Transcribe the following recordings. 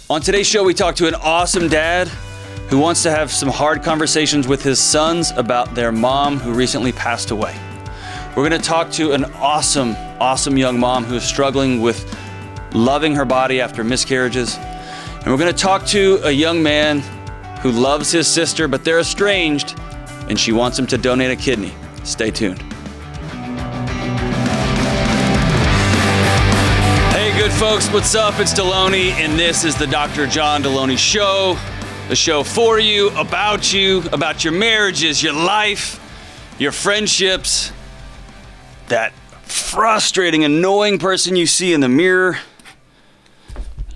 On today's show, we talk to an awesome dad who wants to have some hard conversations with his sons about their mom who recently passed away. We're going to talk to an awesome young mom who is struggling with loving her body after miscarriages. And we're going to talk to a young man who loves his sister, but they're estranged, and she wants him to donate a kidney. Stay tuned. Hey, good folks, what's up? It's Delony, and this is the Dr. John Delony Show. The show for you, about your marriages, your life, your friendships, that frustrating, annoying person you see in the mirror,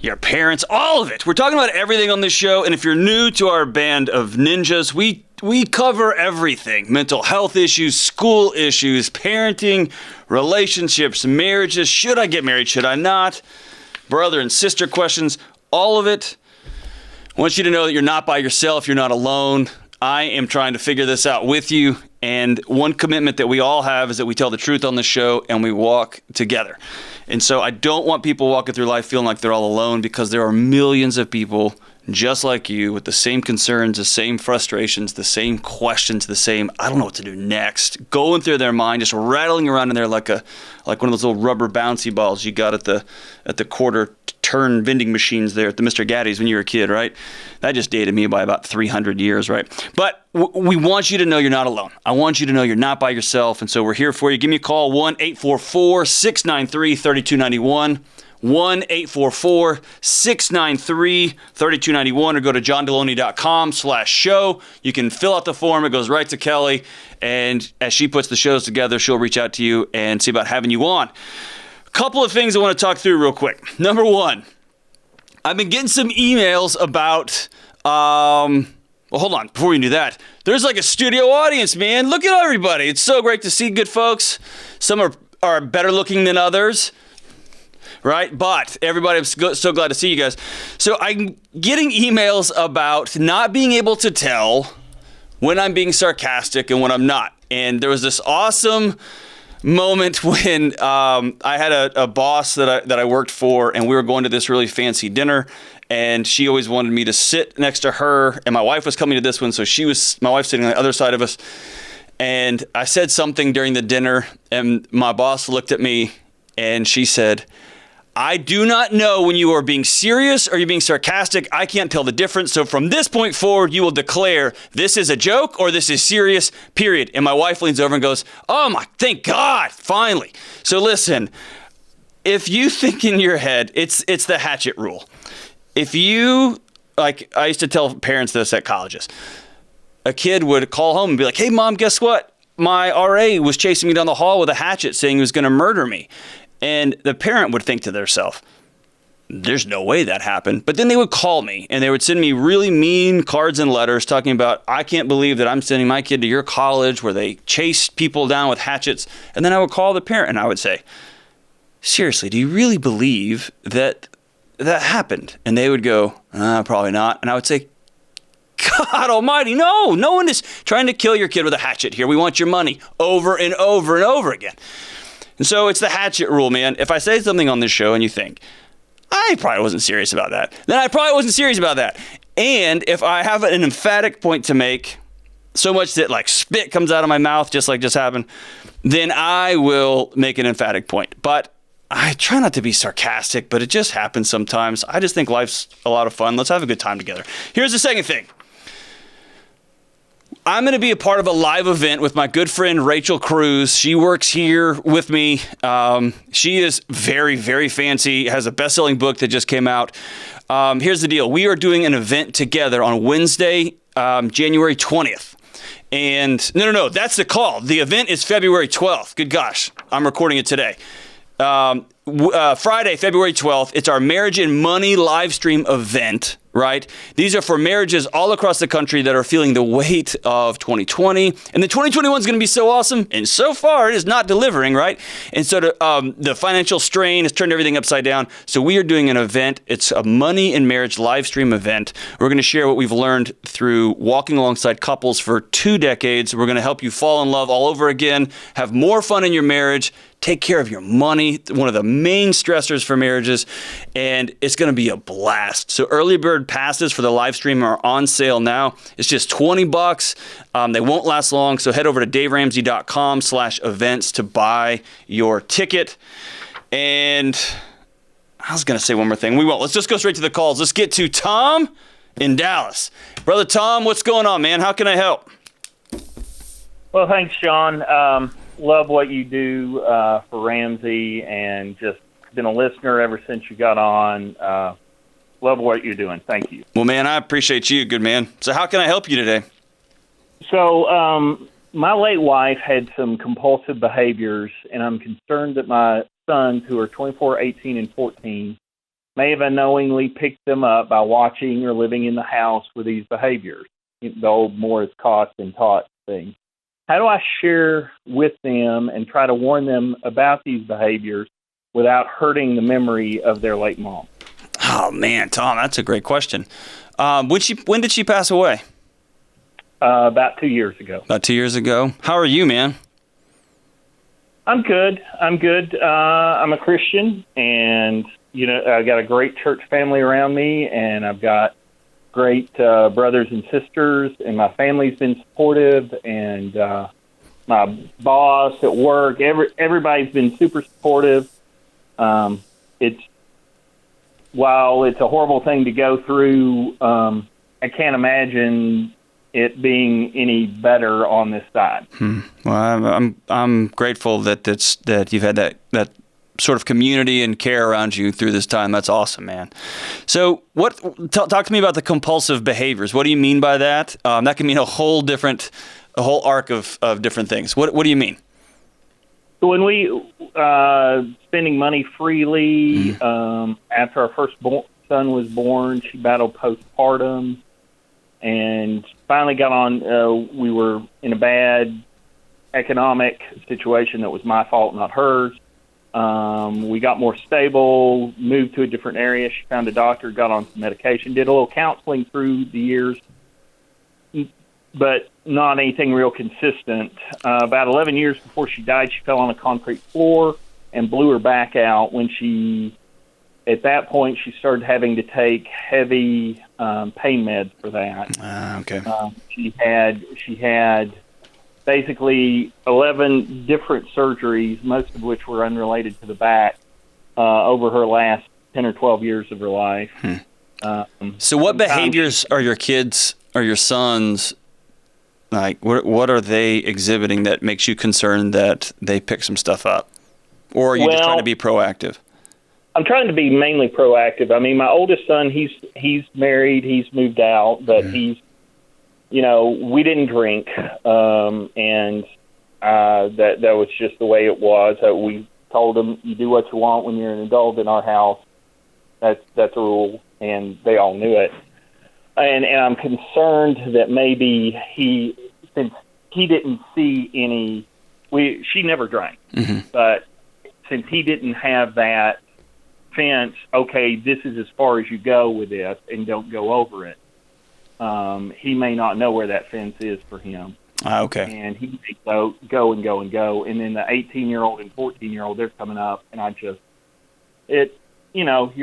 your parents, all of it. We're talking about everything on this show, and if you're new to our band of ninjas, we cover everything. Mental health issues, school issues, parenting, relationships, marriages. Should I get married? Should I not? Brother and sister questions, all of it. I want you to know that you're not by yourself. You're not alone. I am trying to figure this out with you. And one commitment that we all have is that we tell the truth on the show and we walk together. And so I don't want people walking through life feeling like they're all alone, because there are millions of people just like you with the same concerns, the same frustrations, the same questions, the same, I don't know what to do next, going through their mind, just rattling around in there like one of those little rubber bouncy balls you got at the quarter turn vending machines there at the Mr. Gaddy's when you were a kid, right? That just dated me by about 300 years, right? But we want you to know you're not alone. I want you to know you're not by yourself, and so we're here for you. Give me a call, 1-844-693-3291. 1-844-693-3291, or go to johndelony.com/show. You can fill out the form. It goes right to Kelly, and as she puts the shows together, she'll reach out to you and see about having you on. A couple of things I want to talk through real quick. Number one, I've been getting some emails about, well, hold on, before we do that, there's like a studio audience, man. Look at everybody. It's so great to see good folks. Some are better looking than others. Right? But everybody, I'm so glad to see you guys. So I'm getting emails about not being able to tell when I'm being sarcastic and when I'm not. And there was this awesome moment when I had a boss that I worked for, and we were going to this really fancy dinner, and she always wanted me to sit next to her, and my wife was coming to this one, so my wife's sitting on the other side of us. And I said something during the dinner, and my boss looked at me, and she said, "I do not know when you are being serious or you're being sarcastic. I can't tell the difference. So from this point forward, you will declare this is a joke or this is serious, period." And my wife leans over and goes, "Oh my, thank God, finally." So listen, if you think in your head, it's the hatchet rule. If you, like, I used to tell parents this at colleges. A kid would call home and be like, "Hey mom, guess what? My RA was chasing me down the hall with a hatchet saying he was going to murder me." And the parent would think to themselves, there's no way that happened. But then they would call me and they would send me really mean cards and letters talking about, "I can't believe that I'm sending my kid to your college where they chase people down with hatchets." And then I would call the parent and I would say, "Seriously, do you really believe that happened?" And they would go, "Probably not." And I would say, "God almighty, no one is trying to kill your kid with a hatchet here. We want your money," over and over and over again. And so it's the hatchet rule, man. If I say something on this show and you think, I probably wasn't serious about that, then I probably wasn't serious about that. And if I have an emphatic point to make, so much that like spit comes out of my mouth, just like just happened, then I will make an emphatic point. But I try not to be sarcastic, but it just happens sometimes. I just think life's a lot of fun. Let's have a good time together. Here's the second thing. I'm going to be a part of a live event with my good friend Rachel Cruz. She works here with me. She is very, very fancy, has a best-selling book that just came out. Here's the deal. We are doing an event together on Wednesday, January 20th. And no, that's the call. The event is February 12th. Good gosh, I'm recording it today. Friday, February 12th, it's our Marriage and Money live stream event, right? These are for marriages all across the country that are feeling the weight of 2020. And the 2021 is going to be so awesome. And so far, it is not delivering, right? And so the financial strain has turned everything upside down. So we are doing an event. It's a Money and Marriage live stream event. We're going to share what we've learned through walking alongside couples for 2 decades. We're going to help you fall in love all over again, have more fun in your marriage, take care of your money, one of the main stressors for marriages, and it's going to be a blast. So early bird passes for the live stream are on sale now. It's just $20. They won't last long, so head over to daveramsey.com/events to buy your ticket. And I was going to say one more thing. We won't. Let's just go straight to the calls. Let's get to Tom in Dallas. Brother Tom, what's going on, man? How can I help? Well, thanks, Sean. Love what you do for Ramsey, and just been a listener ever since you got on. Love what you're doing. Thank you. Well, man, I appreciate you. Good man. So how can I help you today? So my late wife had some compulsive behaviors, and I'm concerned that my sons, who are 24, 18, and 14, may have unknowingly picked them up by watching or living in the house with these behaviors, the old more is caught than taught thing. How do I share with them and try to warn them about these behaviors without hurting the memory of their late mom? Oh, man, Tom, that's a great question. When did she pass away? About 2 years ago. About 2 years ago. How are you, man? I'm good. I'm a Christian, and I got a great church family around me, and I've got great brothers and sisters, and my family's been supportive, and my boss at work, everybody's been super supportive. While it's a horrible thing to go through, I can't imagine it being any better on this side. Well, I'm grateful that you've had that sort of community and care around you through this time. That's awesome, man. So talk to me about the compulsive behaviors. What do you mean by that? That can mean a whole arc of different things. What do you mean? So when we spending money freely, after our first son was born, she battled postpartum, and finally got on. We were in a bad economic situation that was my fault, not hers. We got more stable, moved to a different area. She found a doctor, got on some medication, did a little counseling through the years, but not anything real consistent. About 11 years before she died, she fell on a concrete floor and blew her back out. At that point, she started having to take heavy pain meds for that. Okay. She had basically 11 different surgeries, most of which were unrelated to the back, over her last 10 or 12 years of her life. So what behaviors are your kids or your sons, like, what are they exhibiting that makes you concerned that they pick some stuff up? Or are you just trying to be proactive? I'm trying to be mainly proactive. I mean, my oldest son, he's married, he's moved out, but he's, we didn't drink, and that was just the way it was. We told him, you do what you want when you're an adult in our house. That's a rule, and they all knew it. And I'm concerned that maybe since he didn't see any, she never drank, but since he didn't have that fence, okay, this is as far as you go with this, and don't go over it. He may not know where that fence is for him. Okay. And he may go and go and go. And then the 18-year-old and 14-year-old, they're coming up, and you're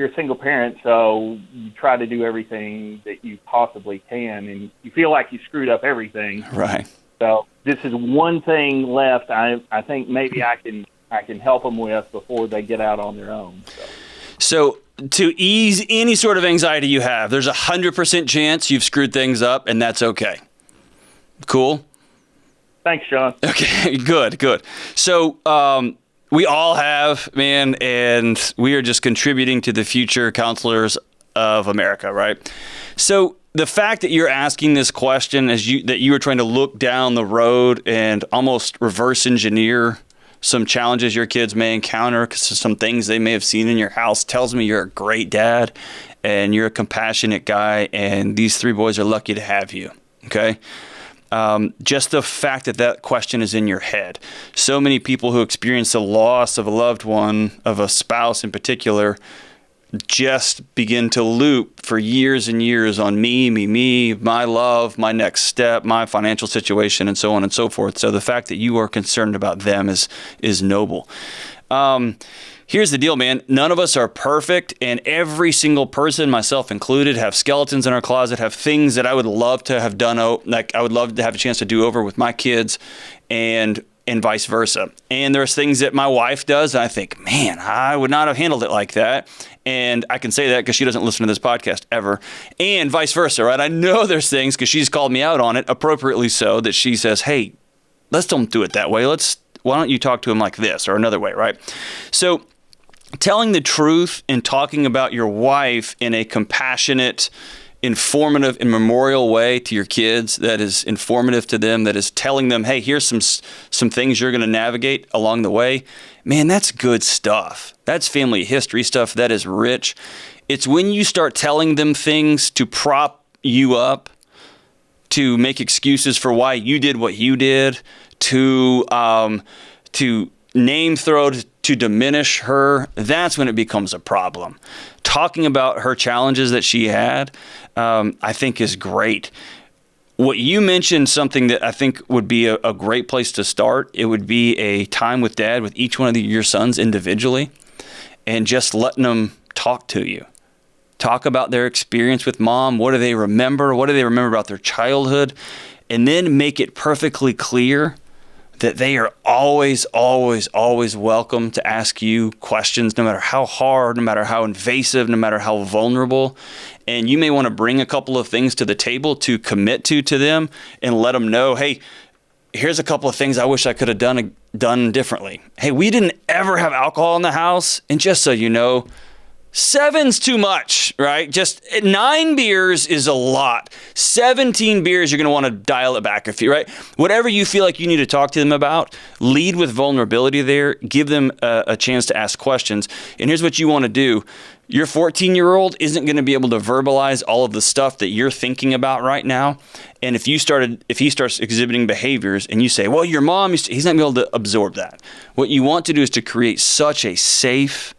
a single parent, so you try to do everything that you possibly can, and you feel like you screwed up everything. Right. So this is one thing left I think maybe I can help them with before they get out on their own. So to ease any sort of anxiety you have, there's 100% chance you've screwed things up, and that's okay. Cool? Thanks, Sean. Okay, good. So we all have, man, and we are just contributing to the future counselors of America, right? So the fact that you're asking this question that you were trying to look down the road and almost reverse engineer some challenges your kids may encounter, some things they may have seen in your house, tells me you're a great dad and you're a compassionate guy, and these three boys are lucky to have you, okay? Just the fact that question is in your head. So many people who experience the loss of a loved one, of a spouse in particular, just begin to loop for years and years on me, my love, my next step, my financial situation, and so on and so forth. So the fact that you are concerned about them is noble. Here's the deal, man. None of us are perfect, and every single person, myself included, have skeletons in our closet, have things that I would love to have done, like I would love to have a chance to do over with my kids, and vice versa. And there's things that my wife does, and I think, man, I would not have handled it like that. And I can say that because she doesn't listen to this podcast ever, and vice versa, right? I know there's things, because she's called me out on it, appropriately so, that she says, hey, let's don't do it that way. Why don't you talk to him like this or another way, right? So telling the truth and talking about your wife in a compassionate, informative, and memorial way to your kids that is informative to them, that is telling them, hey, here's some things you're going to navigate along the way. Man, that's good stuff. That's family history stuff. That is rich. It's when you start telling them things to prop you up, to make excuses for why you did what you did, to name throw, to diminish her, that's when it becomes a problem. Talking about her challenges that she had, I think is great. What you mentioned, something that I think would be a great place to start, it would be a time with Dad, with each one of your sons individually, and just letting them talk to you. Talk about their experience with Mom. What do they remember? What do they remember about their childhood? And then make it perfectly clear that they are always, always, always welcome to ask you questions, no matter how hard, no matter how invasive, no matter how vulnerable. And you may want to bring a couple of things to the table to commit to them and let them know, hey, here's a couple of things I wish I could have done differently. Hey, we didn't ever have alcohol in the house. And just so you know, 7's too much, right? Just 9 beers is a lot. 17 beers, you're going to want to dial it back right? Whatever you feel like you need to talk to them about, lead with vulnerability there. Give them a chance to ask questions. And here's what you want to do. Your 14-year-old isn't going to be able to verbalize all of the stuff that you're thinking about right now. And if he starts exhibiting behaviors and you say, well, your mom, he's not going to be able to absorb that. What you want to do is to create such a safe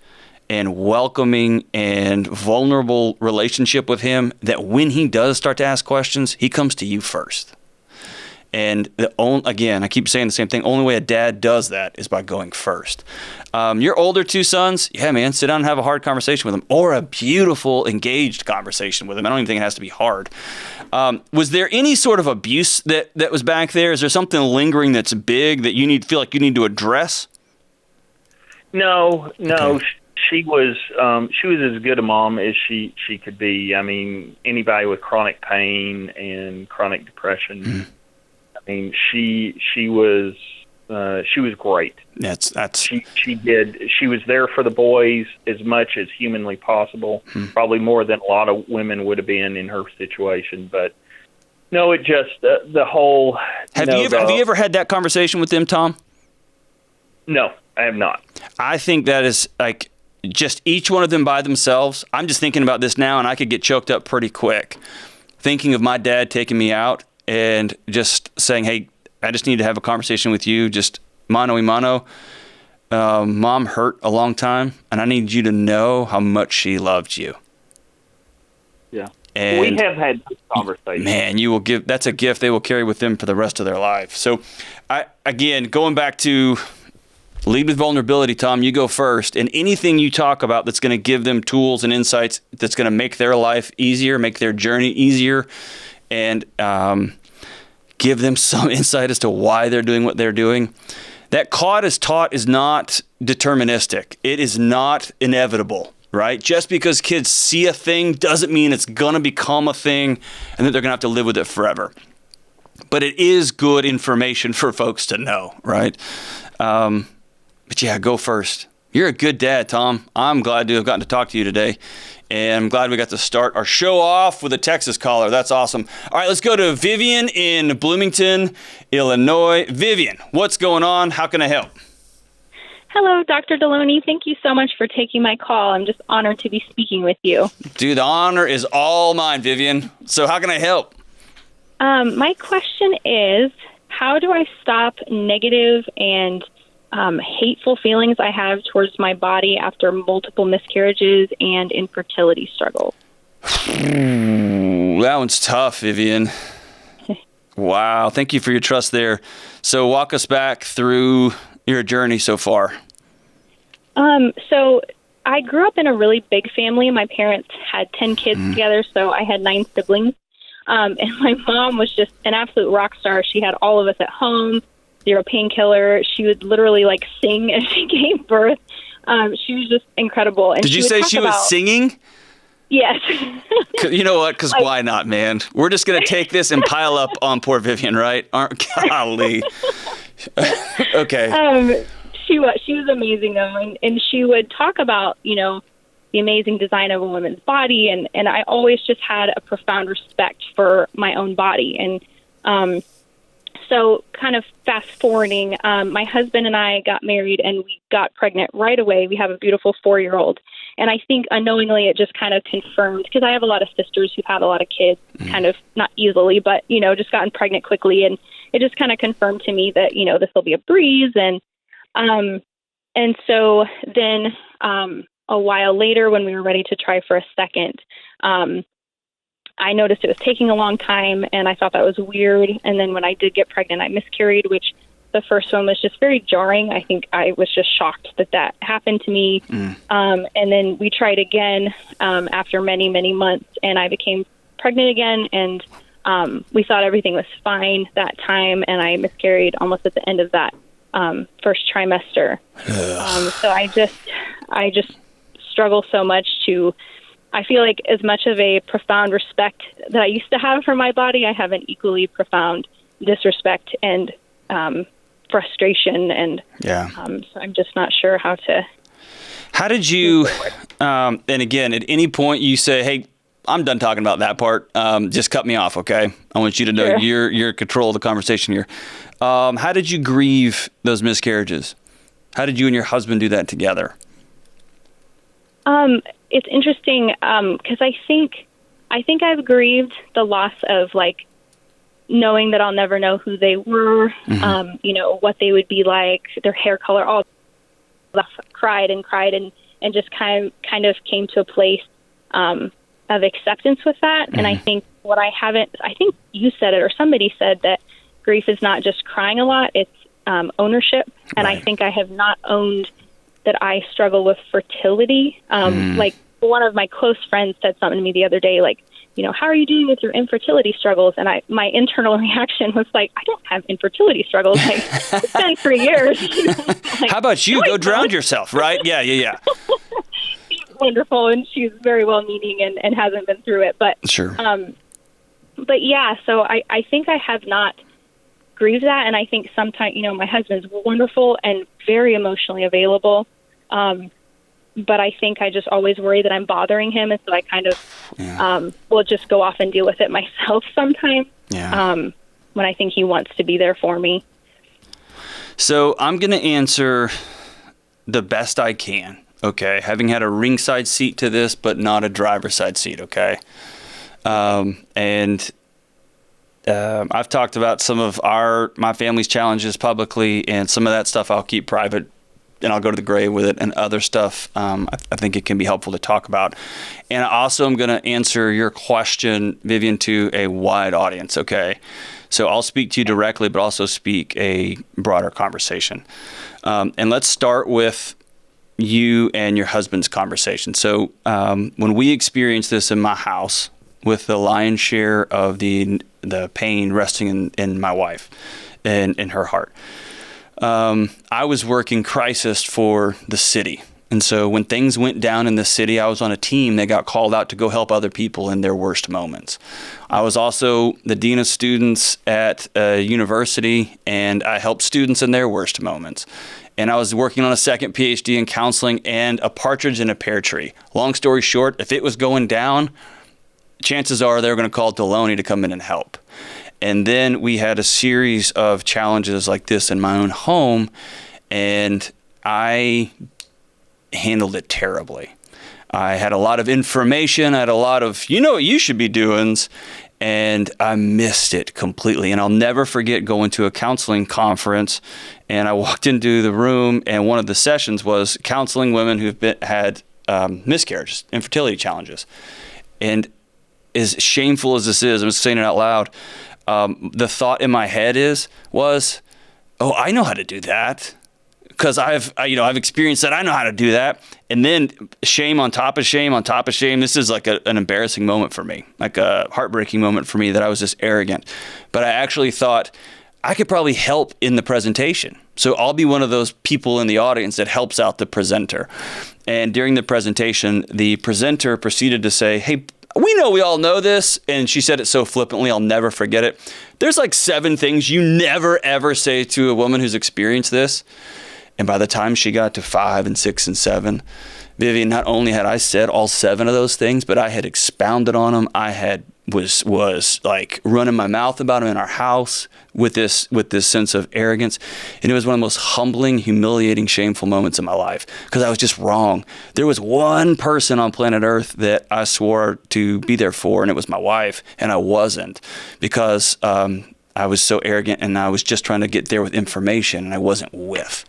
and welcoming and vulnerable relationship with him that when he does start to ask questions, he comes to you first. And again, I keep saying the same thing. Only way a dad does that is by going first. Your older 2 sons, yeah, man, sit down and have a hard conversation with them, or a beautiful, engaged conversation with them. I don't even think it has to be hard. Was there any sort of abuse that was back there? Is there something lingering that's big that you feel like you need to address? No. Okay. She was as good a mom as she could be. I mean, anybody with chronic pain and chronic depression. Mm-hmm. I mean, she was great. She was there for the boys as much as humanly possible. Mm-hmm. Probably more than a lot of women would have been in her situation. But no, it just the whole. Have you ever had that conversation with them, Tom? No, I have not. I think that is like. Just each one of them by themselves. I'm just thinking about this now, and I could get choked up pretty quick. Thinking of my dad taking me out and just saying, hey, I just need to have a conversation with you, just mano y mano. Mom hurt a long time, and I need you to know how much she loved you. Yeah. And we have had this conversation. Man, that's a gift they will carry with them for the rest of their life. So, again, going back to lead with vulnerability, Tom, you go first. And anything you talk about that's going to give them tools and insights that's going to make their life easier, make their journey easier, and give them some insight as to why they're doing what they're doing. That caught as taught is not deterministic. It is not inevitable, right? Just because kids see a thing doesn't mean it's going to become a thing and that they're going to have to live with it forever. But it is good information for folks to know, right? But yeah, go first. You're a good dad, Tom. I'm glad to have gotten to talk to you today. And I'm glad we got to start our show off with a Texas caller. That's awesome. All right, let's go to Vivian in Bloomington, Illinois. Vivian, what's going on? How can I help? Hello, Dr. Delony. Thank you so much for taking my call. I'm just honored to be speaking with you. Dude, the honor is all mine, Vivian. So how can I help? My question is, how do I stop negative and hateful feelings I have towards my body after multiple miscarriages and infertility struggles. Ooh, that one's tough, Vivian. Wow. Thank you for your trust there. So walk us back through your journey so far. So I grew up in a really big family. My parents had 10 kids together, so I had 9 siblings. And my mom was just an absolute rock star. She had all of us at home, 0 painkiller. She would literally sing as she gave birth. She was just incredible. And did you say she was singing? Yes. You know what? Because why not, man? We're just going to take this and pile up on poor Vivian, right? Golly. Okay. She was amazing, though. And she would talk about, the amazing design of a woman's body. And I always just had a profound respect for my own body. And so kind of fast forwarding, my husband and I got married and we got pregnant right away. We have a beautiful 4-year-old. And I think unknowingly it just kind of confirmed, because I have a lot of sisters who've had a lot of kids, kind of not easily, but, just gotten pregnant quickly. And it just kind of confirmed to me that, this will be a breeze. And so then a while later, when we were ready to try for a second, I noticed it was taking a long time, and I thought that was weird. And then when I did get pregnant, I miscarried, which the first one was just very jarring. I think I was just shocked that happened to me. And then we tried again after many, many months, and I became pregnant again. And we thought everything was fine that time, and I miscarried almost at the end of that first trimester. So I just struggle so much I feel like as much of a profound respect that I used to have for my body, I have an equally profound disrespect and frustration. And so I'm just not sure how to. How did you, and again, at any point you say, hey, I'm done talking about that part. Just cut me off, okay? I want you to know you're in control of the conversation here. How did you grieve those miscarriages? How did you and your husband do that together? It's interesting because I think I've grieved the loss of knowing that I'll never know who they were, what they would be like, their hair color, all cried and just kind of came to a place of acceptance with that. And I think I think you said it or somebody said that grief is not just crying a lot, it's ownership. And I think I have not owned that I struggle with fertility. One of my close friends said something to me the other day, how are you doing with your infertility struggles? And my internal reaction was I don't have infertility struggles. It's been 3 years. How about you? Go drown yourself, right? Yeah. She's wonderful, and she's very well-meaning and hasn't been through it. But sure. But yeah, so I think I have not grieved that, and I think sometimes, my husband's wonderful and very emotionally available. But I think I just always worry that I'm bothering him, and so I kind of will just go off and deal with it myself sometimes when I think he wants to be there for me. So I'm going to answer the best I can, okay? Having had a ringside seat to this, but not a driver's side seat, okay? And I've talked about some of my family's challenges publicly, and some of that stuff I'll keep private, and I'll go to the grave with it, and other stuff I think it can be helpful to talk about. And I also am going to answer your question, Vivian, to a wide audience, okay? So I'll speak to you directly, but also speak a broader conversation. And let's start with you and your husband's conversation. So when we experienced this in my house, with the lion's share of the pain resting in my wife and in her heart, I was working crisis for the city. And so when things went down in the city, I was on a team that got called out to go help other people in their worst moments. I was also the dean of students at a university, and I helped students in their worst moments. And I was working on a second PhD in counseling and a partridge in a pear tree. Long story short, if it was going down, chances are they were going to call Delony to come in and help. And then we had a series of challenges like this in my own home, and I handled it terribly. I had a lot of information. I had a lot of, what you should be doing. and I missed it completely. And I'll never forget going to a counseling conference, and I walked into the room, and one of the sessions was counseling women who've had miscarriages, infertility challenges. And as shameful as this is, I'm saying it out loud, the thought in my head was, oh, I know how to do that. Because I've experienced that. I know how to do that. And then shame on top of shame on top of shame. This is like an embarrassing moment for me, like a heartbreaking moment for me that I was just arrogant. But I actually thought I could probably help in the presentation. So I'll be one of those people in the audience that helps out the presenter. And during the presentation, the presenter proceeded to say, hey, we all know this. And she said it so flippantly, I'll never forget it. There's like 7 things you never, ever say to a woman who's experienced this. And by the time she got to 5 and 6 and 7, Vivian, not only had I said all 7 of those things, but I had expounded on them. I was like running my mouth about them in our house with this sense of arrogance. And it was one of the most humbling, humiliating, shameful moments in my life because I was just wrong. There was one person on planet Earth that I swore to be there for, and it was my wife, and I wasn't because I was so arrogant, and I was just trying to get there with information, and I wasn't with.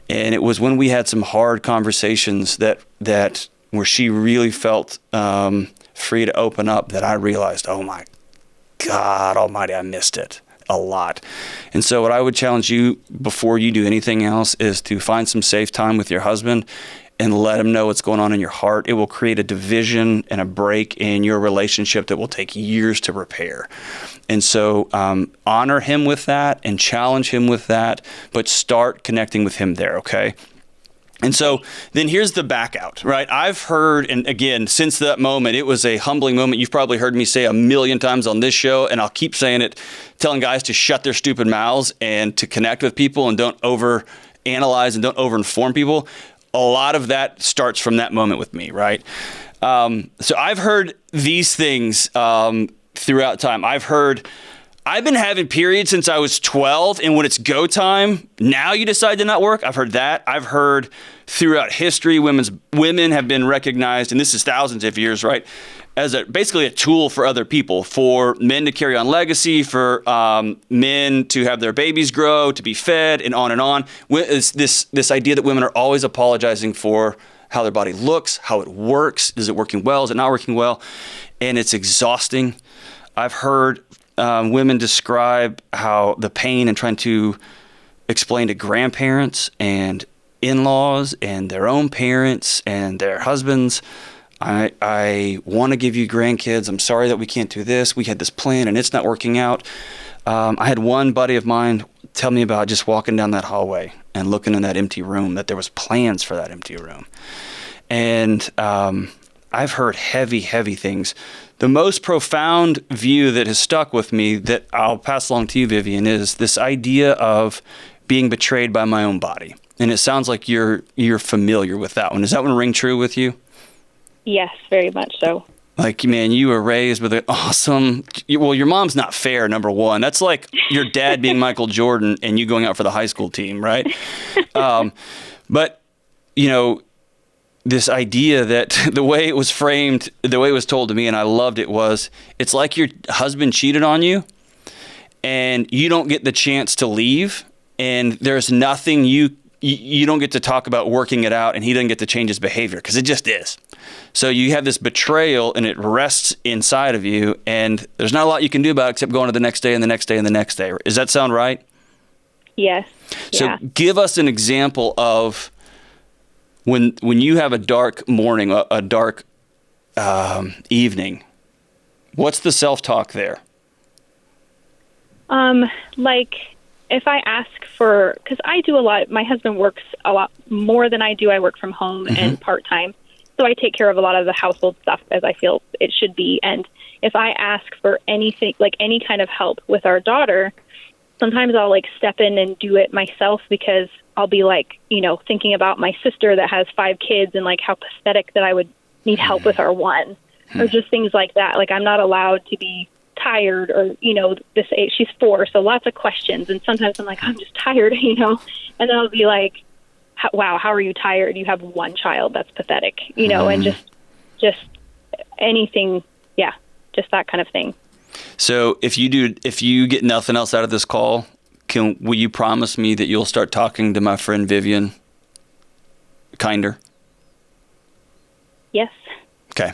And it was when we had some hard conversations that where she really felt free to open up that I realized, oh my God Almighty, I missed it a lot. And so what I would challenge you before you do anything else is to find some safe time with your husband and let him know what's going on in your heart. It will create a division and a break in your relationship that will take years to repair. And so honor him with that and challenge him with that, but start connecting with him there, okay? And so then here's the back out, right? I've heard, and again, since that moment, it was a humbling moment. You've probably heard me say a million times on this show, and I'll keep saying it, telling guys to shut their stupid mouths and to connect with people and don't over-analyze and don't over-inform people. A lot of that starts from that moment with me, right? So I've heard these things throughout time. I've been having periods since I was 12, and when it's go time, now you decide to not work. I've heard that. I've heard throughout history, women have been recognized, and this is thousands of years, right, as basically a tool for other people, for men to carry on legacy, for men to have their babies grow, to be fed, and on and on. It's this idea that women are always apologizing for how their body looks, how it works, is it working well, is it not working well, and it's exhausting. I've heard women describe how the pain in trying to explain to grandparents and in-laws and their own parents and their husbands, I want to give you grandkids. I'm sorry that we can't do this. We had this plan and it's not working out. I had one buddy of mine tell me about just walking down that hallway and looking in that empty room, that there was plans for that empty room. And I've heard heavy, heavy things. The most profound view that has stuck with me that I'll pass along to you, Vivian, is this idea of being betrayed by my own body. And it sounds like you're familiar with that one. Does that one ring true with you? Yes, very much so. Like, man, you were raised with an awesome... Well, your mom's not fair, number one. That's like your dad being Michael Jordan and you going out for the high school team, right? But, you know, this idea that the way it was framed, the way it was told to me, and I loved it, was it's like your husband cheated on you and you don't get the chance to leave, and there's nothing you don't get to talk about working it out, and he doesn't get to change his behavior because it just is. So you have this betrayal and it rests inside of you, and there's not a lot you can do about it except going to the next day and the next day and the next day. Does that sound right? Yes. So yeah. Give us an example of when you have a dark morning, a dark evening, what's the self-talk there? Like if I ask for, because I do a lot, my husband works a lot more than I do. I work from home and part-time. So I take care of a lot of the household stuff as I feel it should be. And if I ask for anything, like any kind of help with our daughter, sometimes I'll like step in and do it myself because I'll be like, you know, thinking about my sister that has 5 kids and like how pathetic that I would need help with our one, or just things like that. Like I'm not allowed to be tired, or, you know, this age, she's 4, so lots of questions. And sometimes I'm like, I'm just tired, you know, and then I'll be like, wow, how are you tired? You have 1 child. That's pathetic, you know, and just anything. Yeah. Just that kind of thing. So if you get nothing else out of this call, will you promise me that you'll start talking to my friend Vivian kinder? Yes. Okay.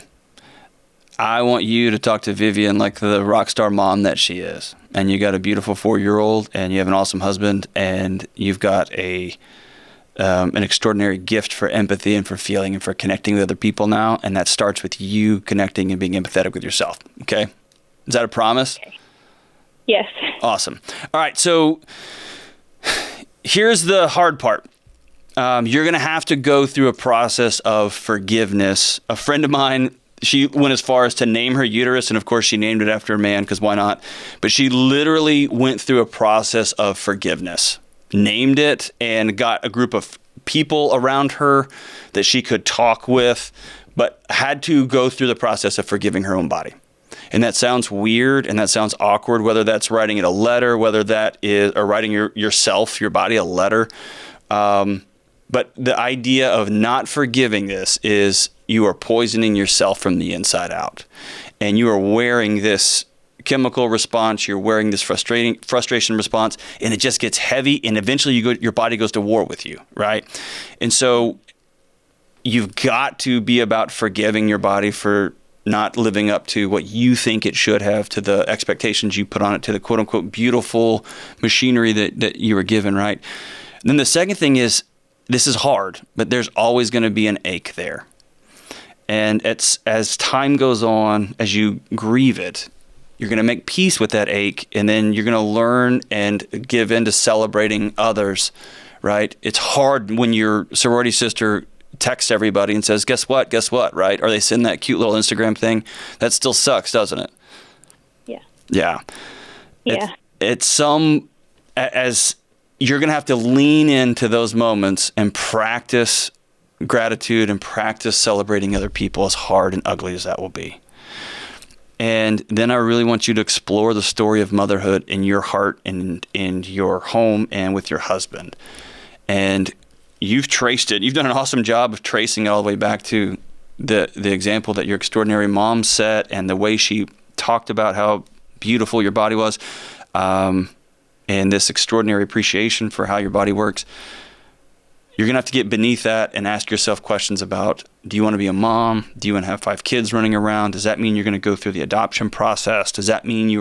I want you to talk to Vivian like the rock star mom that she is. And you got a beautiful 4-year-old, and you have an awesome husband, and you've got an extraordinary gift for empathy and for feeling and for connecting with other people now. And that starts with you connecting and being empathetic with yourself. Okay? Is that a promise? Okay. Yes. Awesome. All right. So here's the hard part. You're going to have to go through a process of forgiveness. A friend of mine, she went as far as to name her uterus, and of course she named it after a man, because why not? But she literally went through a process of forgiveness, named it, and got a group of people around her that she could talk with, but had to go through the process of forgiving her own body. And that sounds weird, and that sounds awkward, whether that's writing it a letter, whether that is, or writing yourself, your body, a letter. But the idea of not forgiving this is you are poisoning yourself from the inside out. And you are wearing this chemical response, you're wearing this frustration response, and it just gets heavy, and eventually your body goes to war with you, right? And so you've got to be about forgiving your body for not living up to what you think it should have, to the expectations you put on it, to the quote-unquote beautiful machinery that you were given, right? And then the second thing is, this is hard, but there's always going to be an ache there. And as time goes on, as you grieve it, you're going to make peace with that ache, and then you're going to learn and give in to celebrating others, right? It's hard when your sorority sister texts everybody and says, guess what, right? Or they send that cute little Instagram thing. That still sucks, doesn't it? Yeah. Yeah. Yeah. As you're going to have to lean into those moments and practice gratitude and practice celebrating other people, as hard and ugly as that will be. And then I really want you to explore the story of motherhood in your heart and in your home and with your husband. And you've traced it. You've done an awesome job of tracing it all the way back to the example that your extraordinary mom set, and the way she talked about how beautiful your body was, and this extraordinary appreciation for how your body works. You're going to have to get beneath that and ask yourself questions about, do you want to be a mom? Do you want to have 5 kids running around? Does that mean you're going to go through the adoption process? Does that mean you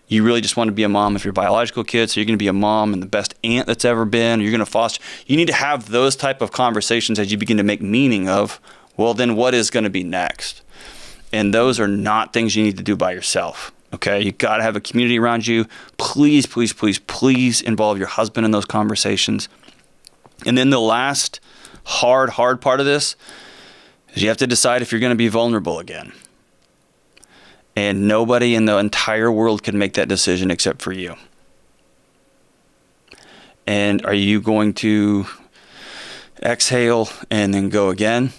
really just want to be a mom if you're biological kids? So you're going to be a mom and the best aunt that's ever been? You're going to foster? You need to have those type of conversations as you begin to make meaning of, well, then what is going to be next? And those are not things you need to do by yourself. Okay, you got to have a community around you. Please, please, please, please involve your husband in those conversations. And then the last hard part of this is you have to decide if you're going to be vulnerable again. And nobody in the entire world can make that decision except for you. And are you going to exhale and then go again?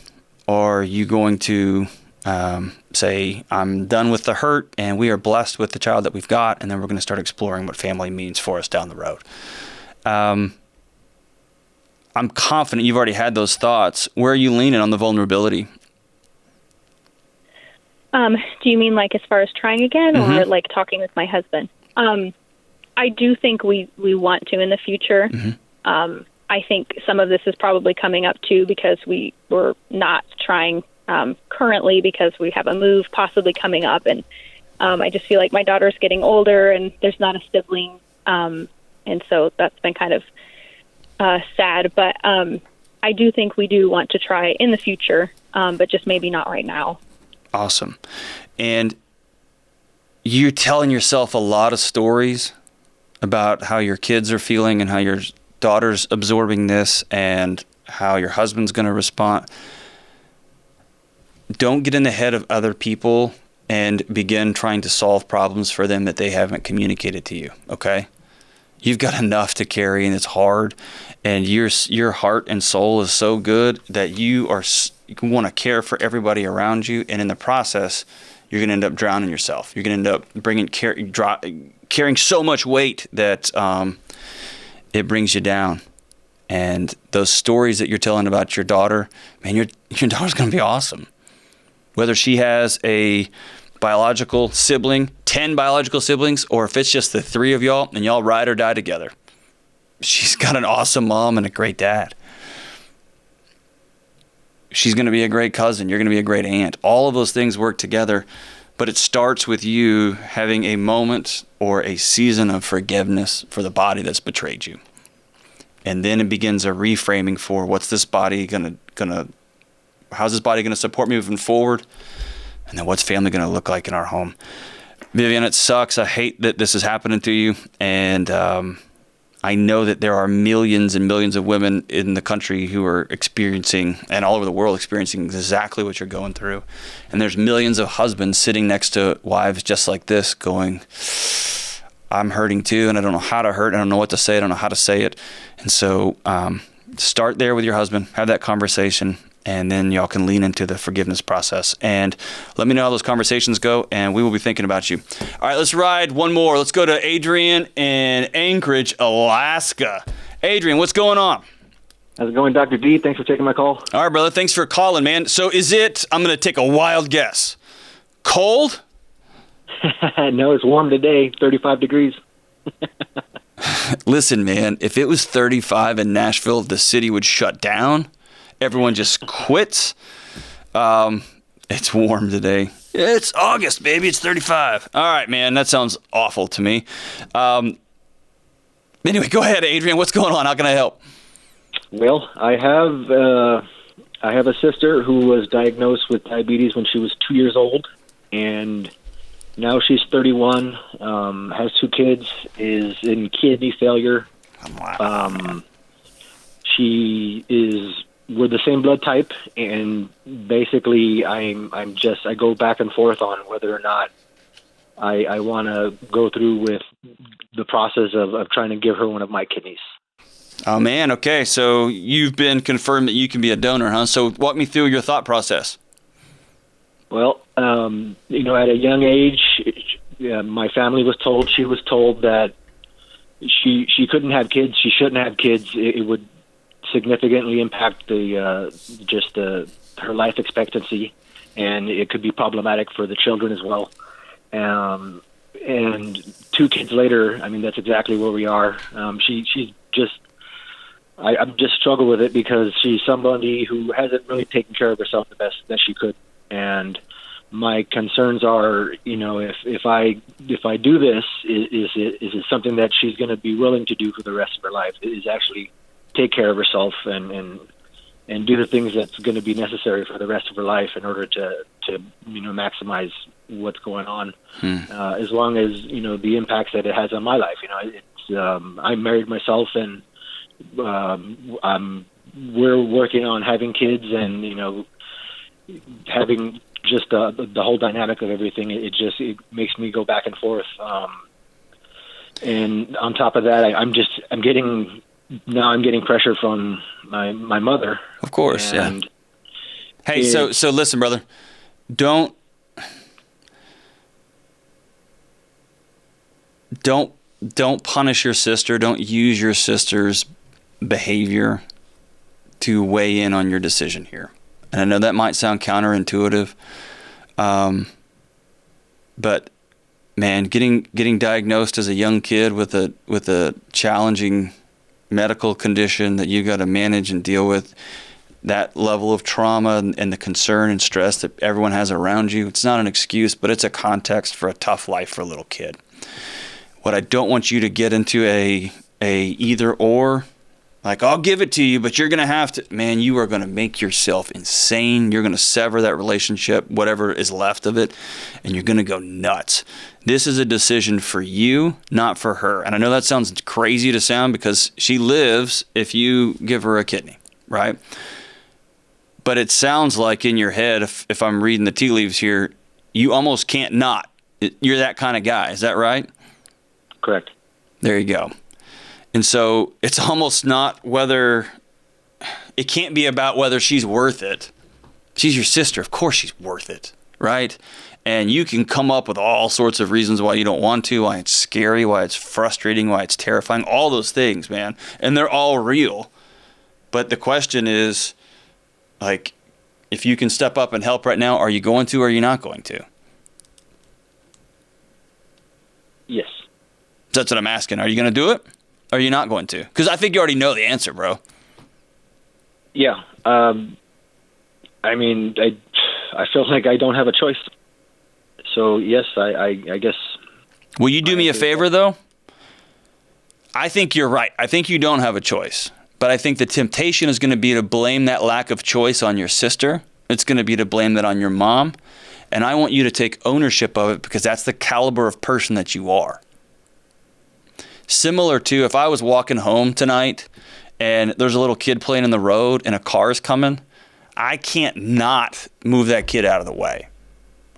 Or are you going to say, I'm done with the hurt and we are blessed with the child that we've got, and then we're going to start exploring what family means for us down the road? I'm confident you've already had those thoughts. Where are you leaning on the vulnerability? Do you mean like as far as trying again, or like talking with my husband? I do think we want to in the future. I think some of this is probably coming up too because we're not trying currently because we have a move possibly coming up, and I just feel like my daughter's getting older and there's not a sibling, and so that's been kind of sad. But I do think we do want to try in the future, but just maybe not right now. Awesome. And you're telling yourself a lot of stories about how your kids are feeling and how your daughter's absorbing this and how your husband's going to respond. Don't get in the head of other people and begin trying to solve problems for them that they haven't communicated to you, okay? You've got enough to carry, and it's hard, and your heart and soul is so good that you want to care for everybody around you, and in the process, you're going to end up drowning yourself. You're going to end up carrying so much weight that it brings you down. And those stories that you're telling about your daughter, man, your daughter's going to be awesome. Whether she has a biological sibling, 10 biological siblings, or if it's just the 3 of y'all and y'all ride or die together. She's got an awesome mom and a great dad. She's going to be a great cousin. You're going to be a great aunt. All of those things work together, but it starts with you having a moment or a season of forgiveness for the body that's betrayed you. And then it begins a reframing for how's this body going to support me moving forward? And then what's family going to look like in our home? Vivian, it sucks. I hate that this is happening to you. And I know that there are millions and millions of women in the country who are experiencing, and all over the world experiencing, exactly what you're going through. And there's millions of husbands sitting next to wives just like this going, I'm hurting too, and I don't know how to hurt. I don't know what to say. I don't know how to say it. And so start there with your husband. Have that conversation. And then y'all can lean into the forgiveness process. And let me know how those conversations go, and we will be thinking about you. All right, let's ride one more. Let's go to Adrian in Anchorage, Alaska. Adrian, what's going on? How's it going, Dr. D? Thanks for taking my call. All right, brother. Thanks for calling, man. So is it, I'm going to take a wild guess, cold? No, it's warm today, 35 degrees. Listen, man, if it was 35 in Nashville, the city would shut down. Everyone just quits. It's warm today. It's August, baby. It's 35. All right, man. That sounds awful to me. Anyway, go ahead, Adrian. What's going on? How can I help? Well, I have a sister who was diagnosed with diabetes when she was 2 years old, and now she's 31, has 2 kids, is in kidney failure. Wow. We're the same blood type, and basically I go back and forth on whether or not I want to go through with the process of trying to give her one of my kidneys. Oh, man. Okay. So you've been confirmed that you can be a donor, huh? So walk me through your thought process. Well, at a young age, my family was told, she was told that she couldn't have kids. She shouldn't have kids. It would significantly impact her life expectancy, and it could be problematic for the children as well. And 2 kids later, I mean, that's exactly where we are. I'm just struggle with it because she's somebody who hasn't really taken care of herself the best that she could. And my concerns are, if I do this, is it something that she's going to be willing to do for the rest of her life? Is actually take care of herself and do the things that's going to be necessary for the rest of her life in order to maximize what's going on, as long as the impacts that it has on my life. I'm married myself, and we're working on having kids, and having just the whole dynamic of everything. It makes me go back and forth, and on top of that, I'm getting pressure from my mother. Of course, yeah. Hey, so listen, brother. Don't punish your sister. Don't use your sister's behavior to weigh in on your decision here. And I know that might sound counterintuitive, but man, getting diagnosed as a young kid with a challenging medical condition that you got to manage and deal with, that level of trauma and the concern and stress that everyone has around you, it's not an excuse, but it's a context for a tough life for a little kid. What I don't want you to get into a either or, like, I'll give it to you, but you're going to have to, man, you are going to make yourself insane. You're going to sever that relationship, whatever is left of it, and you're going to go nuts. This is a decision for you, not for her. And I know that sounds crazy to sound because she lives if you give her a kidney, right? But it sounds like in your head, if I'm reading the tea leaves here, you almost can't not. You're that kind of guy. Is that right? Correct. There you go. And so it's almost not it can't be about whether she's worth it. She's your sister. Of course she's worth it, right? And you can come up with all sorts of reasons why you don't want to, why it's scary, why it's frustrating, why it's terrifying, all those things, man. And they're all real. But the question is, like, if you can step up and help right now, are you going to or are you not going to? That's what I'm asking. Are you going to do it? Or are you not going to? Because I think you already know the answer, bro. Yeah. I mean, I feel like I don't have a choice. So, yes, I guess. Will you do me a favor, though? I think you're right. I think you don't have a choice. But I think the temptation is going to be to blame that lack of choice on your sister. It's going to be to blame that on your mom. And I want you to take ownership of it because that's the caliber of person that you are. Similar to if I was walking home tonight and there's a little kid playing in the road and a car's coming, I can't not move that kid out of the way.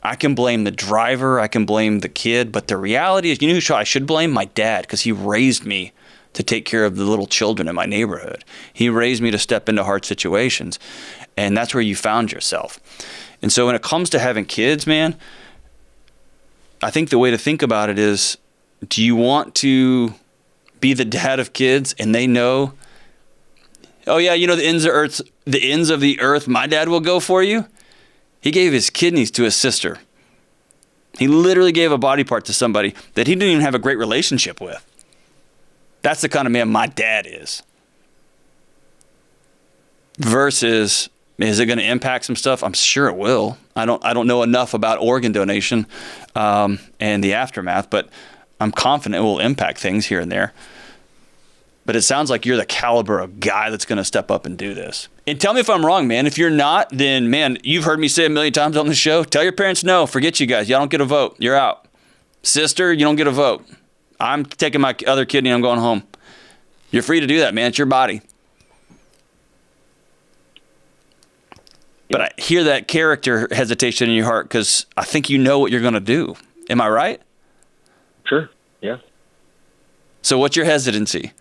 I can blame the driver, I can blame the kid, but the reality is, you know who I should blame? My dad, because he raised me to take care of the little children in my neighborhood. He raised me to step into hard situations, and that's where you found yourself. And so when it comes to having kids, man, I think the way to think about it is, do you want to be the dad of kids and they know, oh yeah, you know, the ends of the earth, my dad will go for you? He gave his kidneys to his sister. He literally gave a body part to somebody that he didn't even have a great relationship with. That's the kind of man my dad is. Versus, is it going to impact some stuff? I'm sure it will. I don't know enough about organ donation and the aftermath, but I'm confident it will impact things here and there. But it sounds like you're the caliber of guy that's going to step up and do this. And tell me if I'm wrong, man. If you're not, then, man, you've heard me say a million times on the show, tell your parents no. Forget you guys. Y'all don't get a vote. You're out. Sister, you don't get a vote. I'm taking my other kidney and I'm going home. You're free to do that, man. It's your body. But I hear that character hesitation in your heart because I think you know what you're going to do. Am I right? Sure, yeah. So what's your hesitancy?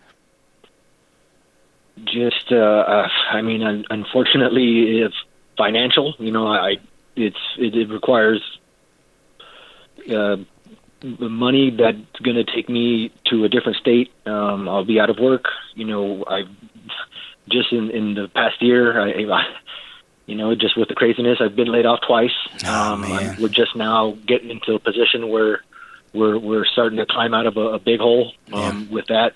Just, I mean, unfortunately, it's financial. You know, it requires money that's going to take me to a different state. I'll be out of work. You know, I just in the past year, I you know, just with the craziness, I've been laid off twice. We're just now getting into a position where we're starting to climb out of a big hole with that.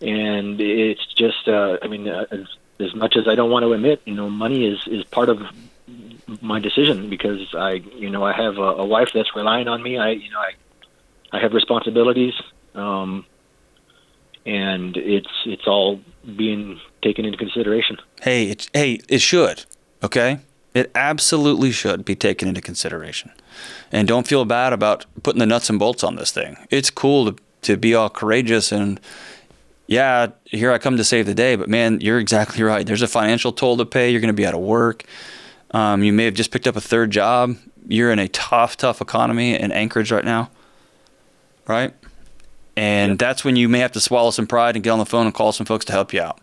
And it's just, I mean, as much as I don't want to admit, you know, money is part of my decision because I have a wife that's relying on me. I have responsibilities, and it's all being taken into consideration. Hey, it should, okay? It absolutely should be taken into consideration. And don't feel bad about putting the nuts and bolts on this thing. It's cool to be all courageous and, yeah, here I come to save the day. But, man, you're exactly right. There's a financial toll to pay. You're going to be out of work. You may have just picked up a third job. You're in a tough economy in Anchorage right now, right? And that's when you may have to swallow some pride and get on the phone and call some folks to help you out.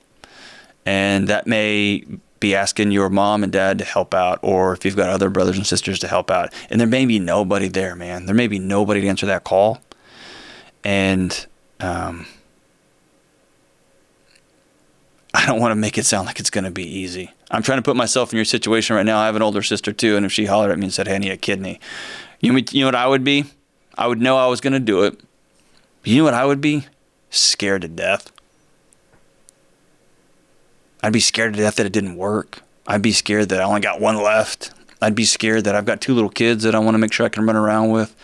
And that may be asking your mom and dad to help out, or if you've got other brothers and sisters to help out. And there may be nobody there, man. There may be nobody to answer that call. And I don't want to make it sound like it's going to be easy. I'm trying to put myself in your situation right now. I have an older sister too, and if she hollered at me and said, hey, I need a kidney, you know what I would be? I would know I was going to do it. But you know what I would be? Scared to death. I'd be scared to death that it didn't work. I'd be scared that I only got one left. I'd be scared that I've got two little kids that I want to make sure I can run around with.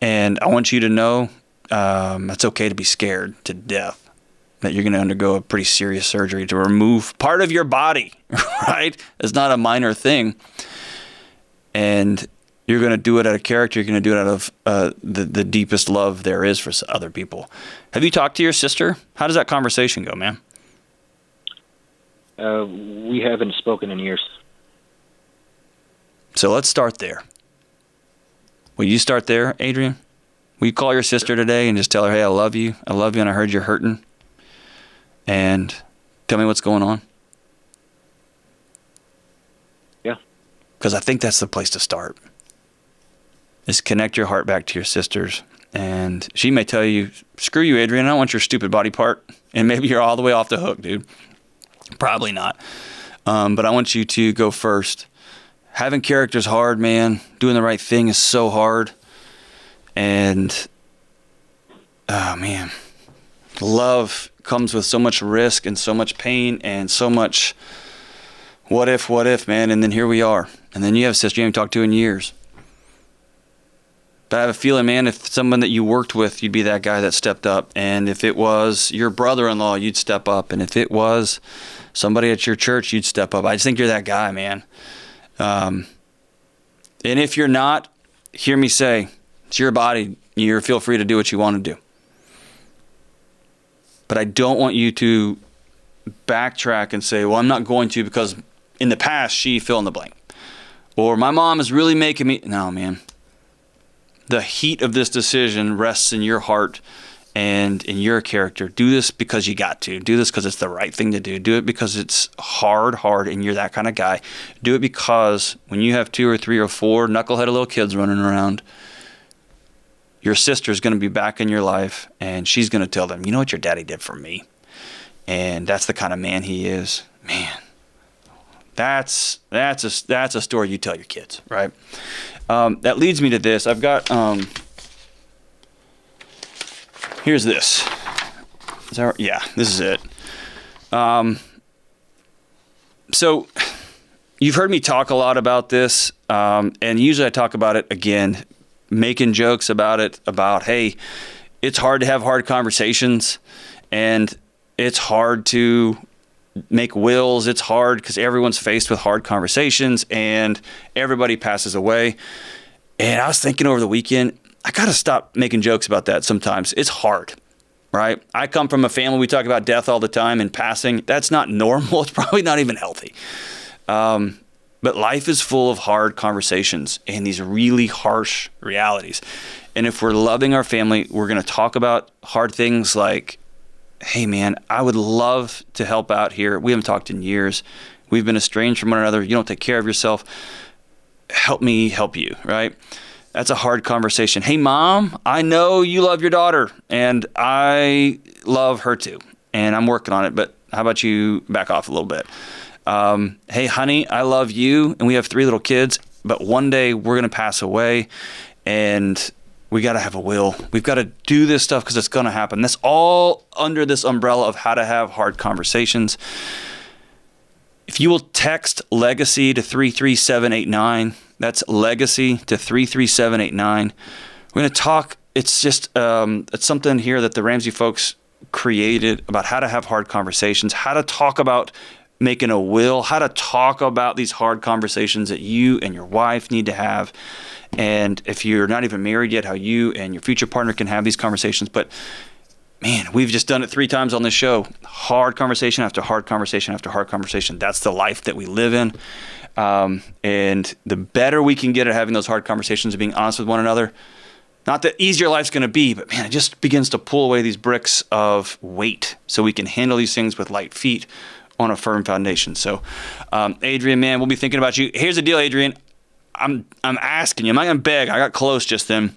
And I want you to know it's okay to be scared to death, that you're going to undergo a pretty serious surgery to remove part of your body, right? It's not a minor thing. And you're going to do it out of character. You're going to do it out of the deepest love there is for other people. Have you talked to your sister? How does that conversation go, man? We haven't spoken in years. So let's start there. Will you start there, Adrian? Will you call your sister today and just tell her, hey, I love you, and I heard you're hurting, and tell me what's going on? Yeah. Because I think that's the place to start, is connect your heart back to your sisters. And she may tell you, screw you, Adrian, I don't want your stupid body part. And maybe you're all the way off the hook, dude. Probably not. But I want you to go first. Having character is hard, man. Doing the right thing is so hard. And oh man, love comes with so much risk and so much pain and so much what if, man. And then here we are. And then you have a sister you haven't talked to in years. But I have a feeling, man, if someone that you worked with, you'd be that guy that stepped up. And if it was your brother-in-law, you'd step up. And if it was somebody at your church, you'd step up. I just think you're that guy, man. And if you're not, hear me say, it's your body. You feel free to do what you want to do. But I don't want you to backtrack and say, well, I'm not going to because in the past she fill in the blank. Or my mom is really making me. No, man. The heat of this decision rests in your heart and in your character. Do this because you got to. Do this because it's the right thing to do. Do it because it's hard, and you're that kind of guy. Do it because when you have 2 or 3 or 4 knuckleheaded little kids running around, your sister's going to be back in your life, and she's going to tell them, you know what your daddy did for me? And that's the kind of man he is. Man, that's a story you tell your kids, right? That leads me to this. I've got, here's this. Is that right? Yeah, this is it. So you've heard me talk a lot about this, and usually I talk about it again, making jokes about it, about, hey, it's hard to have hard conversations, and it's hard to make wills. It's hard because everyone's faced with hard conversations and everybody passes away. And I was thinking over the weekend, I got to stop making jokes about that sometimes. It's hard, right? I come from a family, we talk about death all the time and passing. That's not normal. It's probably not even healthy. But life is full of hard conversations and these really harsh realities. And if we're loving our family, we're going to talk about hard things like, hey, man, I would love to help out here. We haven't talked in years. We've been estranged from one another. You don't take care of yourself. Help me help you, right? That's a hard conversation. Hey, Mom, I know you love your daughter, and I love her too, and I'm working on it, but how about you back off a little bit? Hey, honey, I love you, and we have 3 little kids, but one day we're going to pass away, and we got to have a will. We've got to do this stuff because it's going to happen. That's all under this umbrella of how to have hard conversations. If you will text legacy to 33789, that's legacy to 33789. We're going to talk. It's just it's something here that the Ramsey folks created about how to have hard conversations, how to talk about making a will, how to talk about these hard conversations that you and your wife need to have. And if you're not even married yet, how you and your future partner can have these conversations. But man, we've just done it 3 times on this show. Hard conversation after hard conversation after hard conversation. That's the life that we live in. And the better we can get at having those hard conversations and being honest with one another, not that easier life's going to be, but man, it just begins to pull away these bricks of weight so we can handle these things with light feet on a firm foundation. So, Adrian, man, we'll be thinking about you. Here's the deal, Adrian. I'm asking you. I'm not going to beg. I got close just then.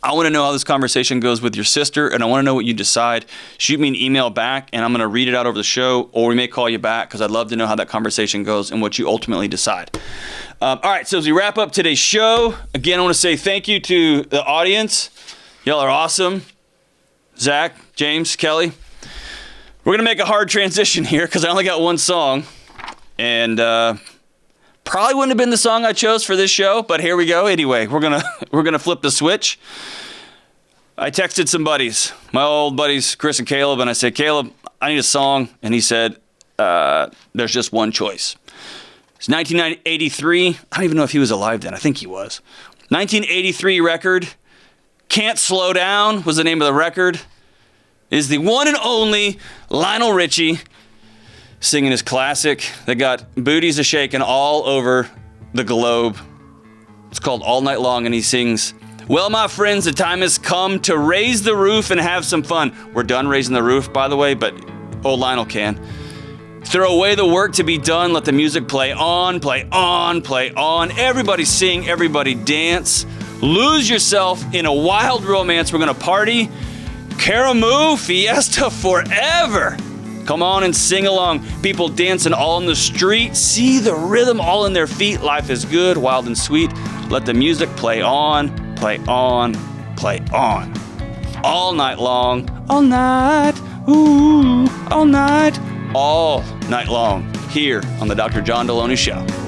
I want to know how this conversation goes with your sister, and I want to know what you decide. Shoot me an email back, and I'm going to read it out over the show, or we may call you back because I'd love to know how that conversation goes and what you ultimately decide. All right, so as we wrap up today's show, again, I want to say thank you to the audience. Y'all are awesome. Zach, James, Kelly. We're going to make a hard transition here because I only got one song, and probably wouldn't have been the song I chose for this show, but here we go. Anyway, we're gonna flip the switch. I texted some buddies, my old buddies, Chris and Caleb, and I said, Caleb, I need a song. And he said, there's just one choice. It's 1983. I don't even know if he was alive then. I think he was. 1983 record. Can't Slow Down was the name of the record. It is the one and only Lionel Richie singing his classic that got booties a-shaking all over the globe. It's called All Night Long, and he sings, well, my friends, the time has come to raise the roof and have some fun. We're done raising the roof, by the way, but old Lionel can. Throw away the work to be done. Let the music play on, play on, play on. Everybody sing, everybody dance. Lose yourself in a wild romance. We're going to party. Caramoo, fiesta forever. Come on and sing along. People dancing all in the street. See the rhythm all in their feet. Life is good, wild and sweet. Let the music play on, play on, play on. all night long. All night. Ooh, all night. All night long here on the Dr. John Delony Show.